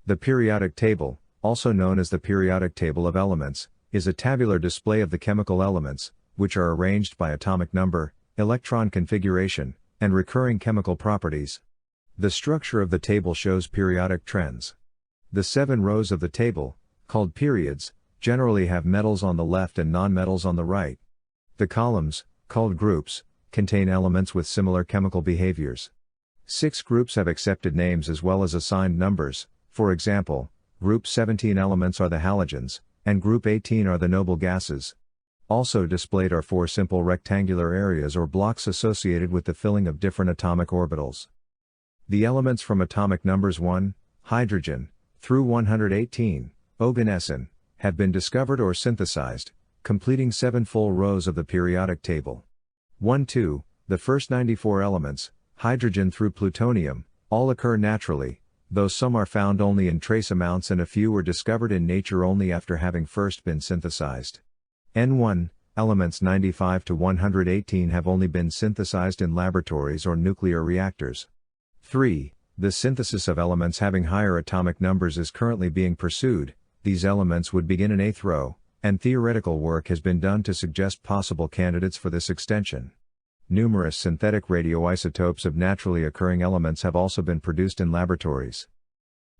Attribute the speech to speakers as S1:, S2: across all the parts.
S1: The periodic table, also known as the periodic table of elements, is a tabular display of the chemical elements, which are arranged by atomic number, electron configuration, and recurring chemical properties. The structure of the table shows periodic trends. The 7 rows of the table, called periods, generally have metals on the left and nonmetals on the right. The columns, called groups, contain elements with similar chemical behaviors. 6 groups have accepted names as well as assigned numbers. For example, Group 17 elements are the halogens, and Group 18 are the noble gases. Also displayed are 4 simple rectangular areas or blocks associated with the filling of different atomic orbitals. The elements from atomic numbers 1, hydrogen, through 118, oganesson, have been discovered or synthesized, completing 7 full rows of the periodic table. 1-2, the first 94 elements, hydrogen through plutonium, all occur naturally, though some are found only in trace amounts and a few were discovered in nature only after having first been synthesized. N1, elements 95 to 118 have only been synthesized in laboratories or nuclear reactors. 3. The synthesis of elements having higher atomic numbers is currently being pursued. These elements would begin an 8th row, and theoretical work has been done to suggest possible candidates for this extension. Numerous synthetic radioisotopes of naturally occurring elements have also been produced in laboratories.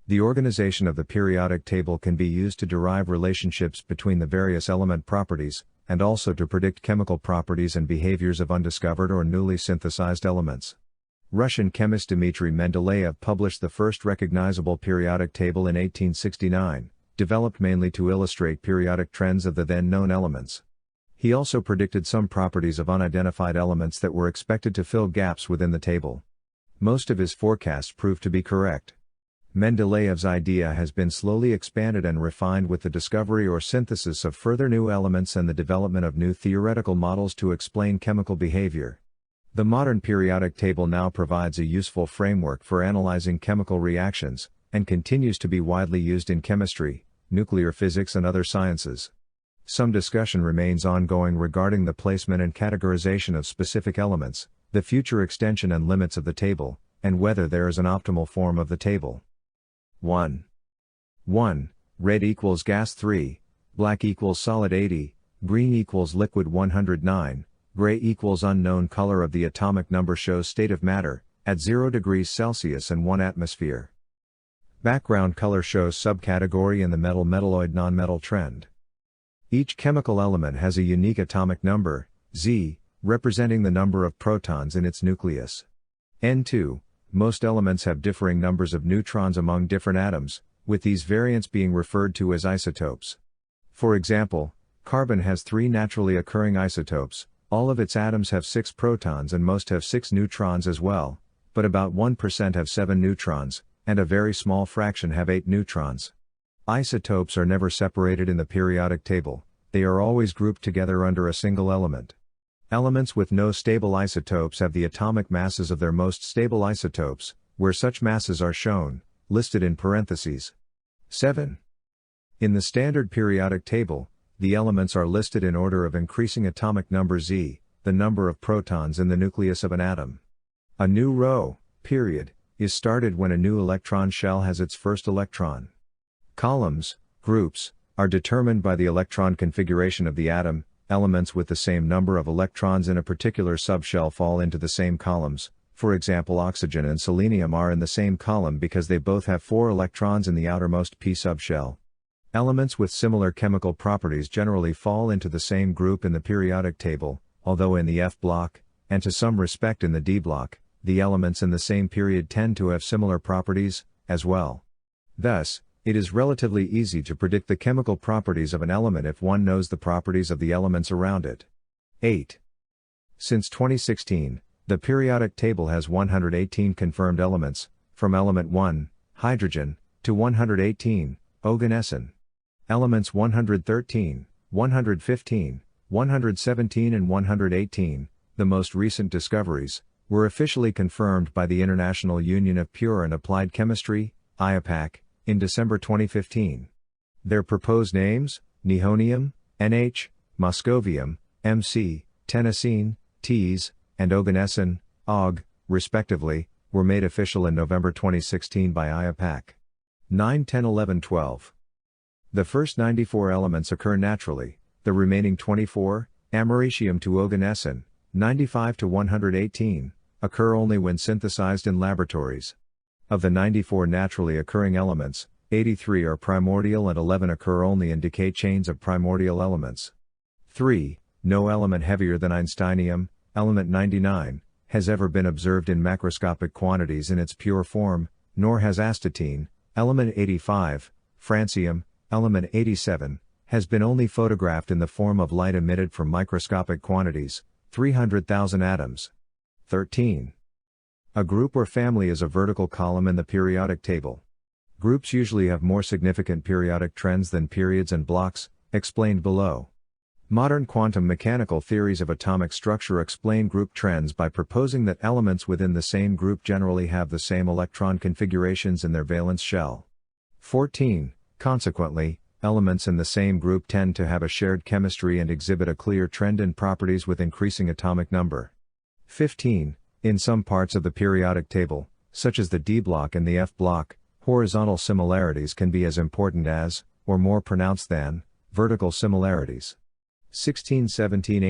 S1: The organization of the periodic table can be used to derive relationships between the various element properties, and also to predict chemical properties and behaviors of undiscovered or newly synthesized elements. Russian chemist Dmitry Mendeleev published the first recognizable periodic table in 1869, developed mainly to illustrate periodic trends of the then known elements. He also predicted some properties of unidentified elements that were expected to fill gaps within the table. Most of his forecasts proved to be correct. Mendeleev's idea has been slowly expanded and refined with the discovery or synthesis of further new elements and the development of new theoretical models to explain chemical behavior. The modern periodic table now provides a useful framework for analyzing chemical reactions, and continues to be widely used in chemistry, nuclear physics and other sciences. Some discussion remains ongoing regarding the placement and categorization of specific elements, the future extension and limits of the table, and whether there is an optimal form of the table. 1. Red equals gas 3, black equals solid 80, green equals liquid 109, gray equals unknown color of the atomic number shows state of matter, at 0 degrees Celsius and 1 atmosphere. Background color shows subcategory in the metal-metalloid nonmetal trend. Each chemical element has a unique atomic number, Z, representing the number of protons in its nucleus. N2, most elements have differing numbers of neutrons among different atoms, with these variants being referred to as isotopes. For example, carbon has 3 naturally occurring isotopes, all of its atoms have 6 protons and most have 6 neutrons as well, but about 1% have 7 neutrons, and a very small fraction have 8 neutrons. Isotopes are never separated in the periodic table, they are always grouped together under a single element. Elements with no stable isotopes have the atomic masses of their most stable isotopes, where such masses are shown, listed in parentheses. 7. In the standard periodic table, the elements are listed in order of increasing atomic number Z, the number of protons in the nucleus of an atom. A new row, period, is started when a new electron shell has its first electron. Columns, groups, are determined by the electron configuration of the atom. Elements with the same number of electrons in a particular subshell fall into the same columns. For example, oxygen and selenium are in the same column because they both have 4 electrons in the outermost p subshell. Elements with similar chemical properties generally fall into the same group in the periodic table, although in the F block, and to some respect in the D block, the elements in the same period tend to have similar properties, as well. Thus, it is relatively easy to predict the chemical properties of an element if one knows the properties of the elements around it. 8. Since 2016, the periodic table has 118 confirmed elements, from element 1, hydrogen, to 118, oganesson. Elements 113, 115, 117 and 118, the most recent discoveries, were officially confirmed by the International Union of Pure and Applied Chemistry, IUPAC, in December 2015. Their proposed names, nihonium, NH, moscovium, MC, tennessine, Ts, and oganesson, Og, respectively, were made official in November 2016 by IUPAC. 9, 10, 11, 12. The first 94 elements occur naturally, the remaining 24, americium to oganescent, 95 to 118, occur only when synthesized in laboratories. Of the 94 naturally occurring elements, 83 are primordial and 11 occur only in decay chains of primordial elements. 3. No element heavier than einsteinium, element 99, has ever been observed in macroscopic quantities in its pure form, nor has astatine, element 85, francium, element 87, has been only photographed in the form of light emitted from microscopic quantities, 300,000 atoms. 13. A group or family is a vertical column in the periodic table. Groups usually have more significant periodic trends than periods and blocks, explained below. Modern quantum mechanical theories of atomic structure explain group trends by proposing that elements within the same group generally have the same electron configurations in their valence shell. 14. Consequently, elements in the same group tend to have a shared chemistry and exhibit a clear trend in properties with increasing atomic number. 15. In some parts of the periodic table, such as the D block and the F block, horizontal similarities can be as important as, or more pronounced than, vertical similarities. 16, 17,